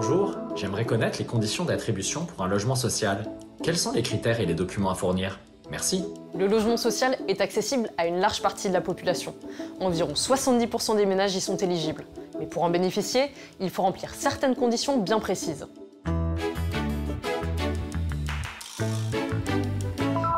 Bonjour, j'aimerais connaître les conditions d'attribution pour un logement social. Quels sont les critères et les documents à fournir? Merci. Le logement social est accessible à une large partie de la population. Environ 70% des ménages y sont éligibles. Mais pour en bénéficier, il faut remplir certaines conditions bien précises.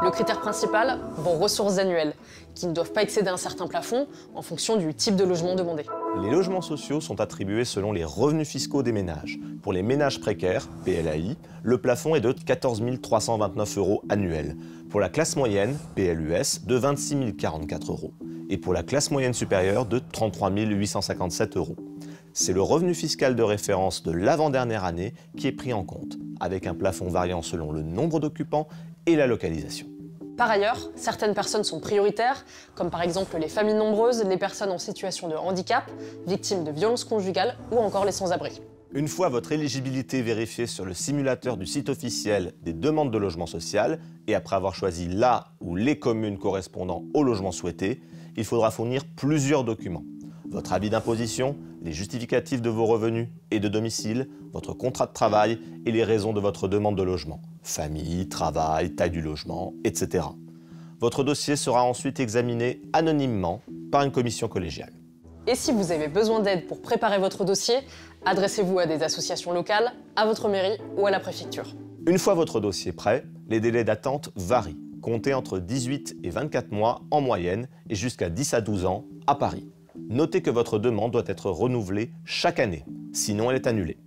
Le critère principal, vos ressources annuelles, qui ne doivent pas excéder un certain plafond en fonction du type de logement demandé. Les logements sociaux sont attribués selon les revenus fiscaux des ménages. Pour les ménages précaires, PLAI, le plafond est de 14 329 € annuels. Pour la classe moyenne, PLUS, de 26 044 €. Et pour la classe moyenne supérieure, de 33 857 €. C'est le revenu fiscal de référence de l'avant-dernière année qui est pris en compte, avec un plafond variant selon le nombre d'occupants et la localisation. Par ailleurs, certaines personnes sont prioritaires, comme par exemple les familles nombreuses, les personnes en situation de handicap, victimes de violences conjugales ou encore les sans-abri. Une fois votre éligibilité vérifiée sur le simulateur du site officiel des demandes de logement social, et après avoir choisi la ou les communes correspondant au logement souhaité, il faudra fournir plusieurs documents. Votre avis d'imposition, les justificatifs de vos revenus et de domicile, votre contrat de travail et les raisons de votre demande de logement. Famille, travail, taille du logement, etc. Votre dossier sera ensuite examiné anonymement par une commission collégiale. Et si vous avez besoin d'aide pour préparer votre dossier, adressez-vous à des associations locales, à votre mairie ou à la préfecture. Une fois votre dossier prêt, les délais d'attente varient. Comptez entre 18 et 24 mois en moyenne et jusqu'à 10 à 12 ans à Paris. Notez que votre demande doit être renouvelée chaque année, sinon elle est annulée.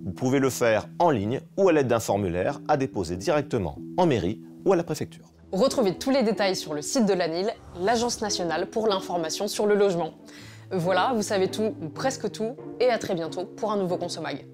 Vous pouvez le faire en ligne ou à l'aide d'un formulaire à déposer directement en mairie ou à la préfecture. Retrouvez tous les détails sur le site de l'ANIL, l'Agence nationale pour l'information sur le logement. Voilà, vous savez tout ou presque tout, et à très bientôt pour un nouveau Consomag.